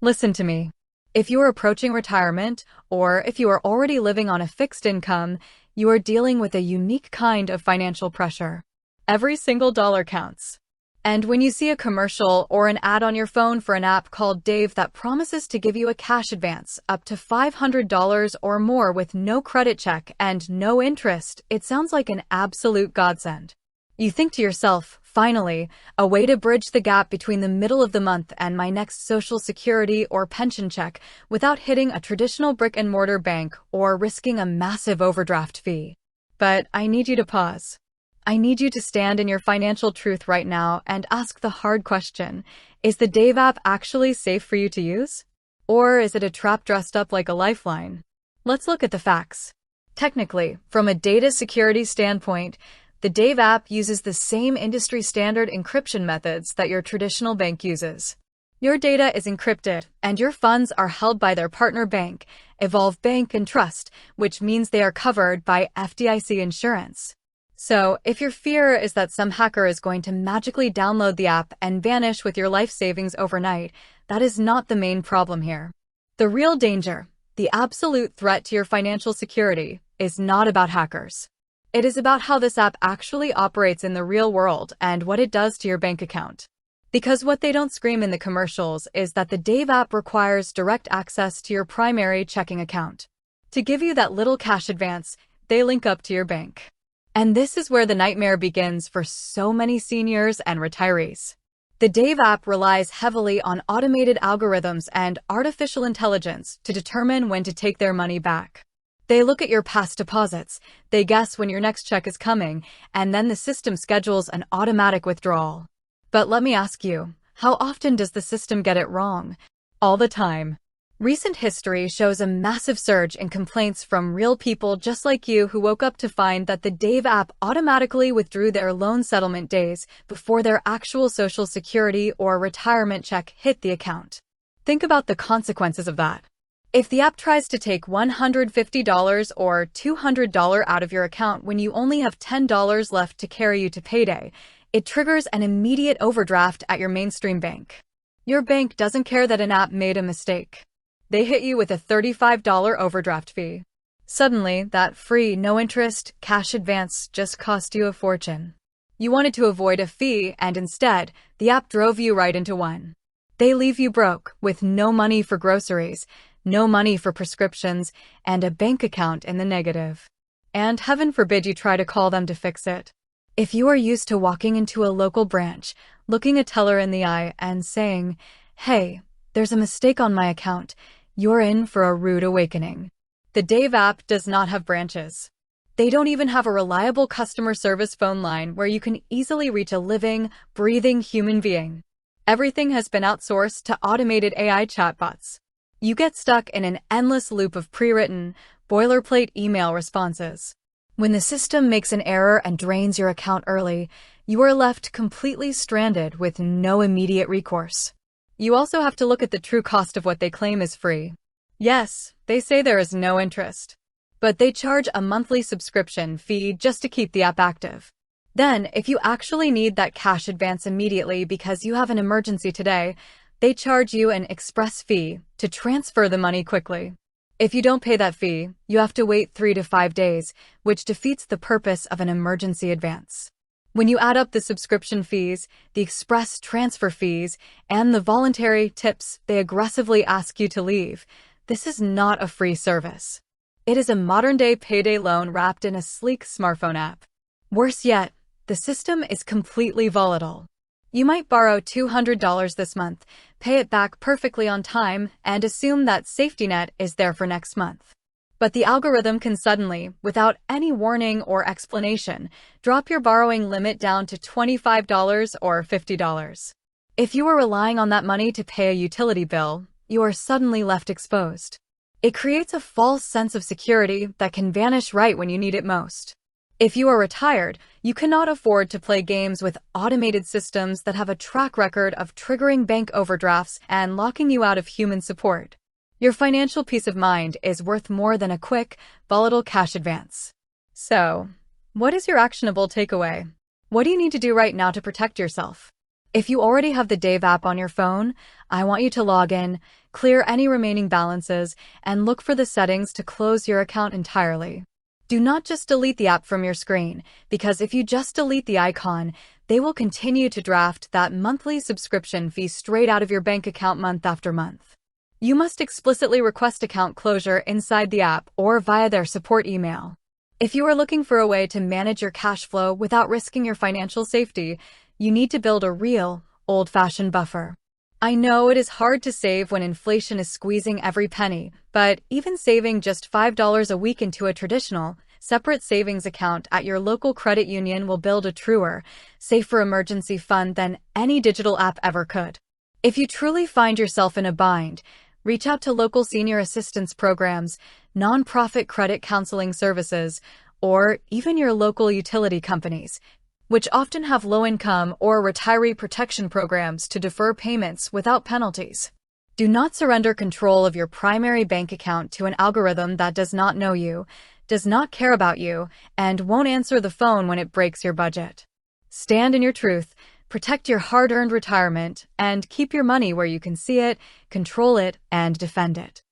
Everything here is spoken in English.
Listen to me. If you are approaching retirement, or if you are already living on a fixed income, you are dealing with a unique kind of financial pressure. Every single dollar counts. And when you see a commercial or an ad on your phone for an app called Dave that promises to give you a cash advance up to $500 or more with no credit check and no interest, it sounds like an absolute godsend. You think to yourself, finally, a way to bridge the gap between the middle of the month and my next Social Security or pension check without hitting a traditional brick-and-mortar bank or risking a massive overdraft fee. But I need you to pause. I need you to stand in your financial truth right now and ask the hard question: is the Dave app actually safe for you to use? Or is it a trap dressed up like a lifeline? Let's look at the facts. Technically, from a data security standpoint, the Dave app uses the same industry standard encryption methods that your traditional bank uses. Your data is encrypted, and your funds are held by their partner bank, Evolve Bank and Trust, which means they are covered by FDIC insurance. So, if your fear is that some hacker is going to magically download the app and vanish with your life savings overnight, that is not the main problem here. The real danger, the absolute threat to your financial security, is not about hackers. It is about how this app actually operates in the real world and what it does to your bank account. Because what they don't scream in the commercials is that the Dave app requires direct access to your primary checking account. To give you that little cash advance, they link up to your bank. And this is where the nightmare begins for so many seniors and retirees. The Dave app relies heavily on automated algorithms and artificial intelligence to determine when to take their money back. They look at your past deposits, they guess when your next check is coming, and then the system schedules an automatic withdrawal. But let me ask you, how often does the system get it wrong? All the time. Recent history shows a massive surge in complaints from real people just like you who woke up to find that the Dave app automatically withdrew their loan settlement days before their actual Social Security or retirement check hit the account. Think about the consequences of that. If the app tries to take $150 or $200 out of your account when you only have $10 left to carry you to payday, it triggers an immediate overdraft at your mainstream bank. Your bank doesn't care that an app made a mistake. They hit you with a $35 overdraft fee. Suddenly, that free, no-interest cash advance just cost you a fortune. You wanted to avoid a fee, and instead, the app drove you right into one. They leave you broke, with no money for groceries, no money for prescriptions, and a bank account in the negative. And heaven forbid you try to call them to fix it. If you are used to walking into a local branch, looking a teller in the eye and saying, "Hey, there's a mistake on my account," you're in for a rude awakening. The Dave app does not have branches. They don't even have a reliable customer service phone line where you can easily reach a living, breathing human being. Everything has been outsourced to automated AI chatbots. You get stuck in an endless loop of pre-written, boilerplate email responses. When the system makes an error and drains your account early, you are left completely stranded with no immediate recourse. You also have to look at the true cost of what they claim is free. Yes, they say there is no interest, but they charge a monthly subscription fee just to keep the app active. Then, if you actually need that cash advance immediately because you have an emergency today, they charge you an express fee to transfer the money quickly. If you don't pay that fee, you have to wait 3 to 5 days, which defeats the purpose of an emergency advance. When you add up the subscription fees, the express transfer fees, and the voluntary tips they aggressively ask you to leave, this is not a free service. It is a modern-day payday loan wrapped in a sleek smartphone app. Worse yet, the system is completely volatile. You might borrow $200 this month, pay it back perfectly on time, and assume that safety net is there for next month. But the algorithm can suddenly, without any warning or explanation, drop your borrowing limit down to $25 or $50. If you are relying on that money to pay a utility bill, you are suddenly left exposed. It creates a false sense of security that can vanish right when you need it most. If you are retired, you cannot afford to play games with automated systems that have a track record of triggering bank overdrafts and locking you out of human support. Your financial peace of mind is worth more than a quick, volatile cash advance. So, what is your actionable takeaway? What do you need to do right now to protect yourself? If you already have the Dave app on your phone, I want you to log in, Clear any remaining balances and look for the settings to close your account entirely. Do not just delete the app from your screen, because if you just delete the icon, they will continue to draft that monthly subscription fee straight out of your bank account month after month. You must explicitly request account closure inside the app or via their support email. If you are looking for a way to manage your cash flow without risking your financial safety, you need to build a real, old-fashioned buffer. I know it is hard to save when inflation is squeezing every penny, but even saving just $5 a week into a traditional, separate savings account at your local credit union will build a truer, safer emergency fund than any digital app ever could. If you truly find yourself in a bind, reach out to local senior assistance programs, nonprofit credit counseling services, or even your local utility companies, which often have low-income or retiree protection programs to defer payments without penalties. Do not surrender control of your primary bank account to an algorithm that does not know you, does not care about you, and won't answer the phone when it breaks your budget. Stand in your truth, protect your hard-earned retirement, and keep your money where you can see it, control it, and defend it.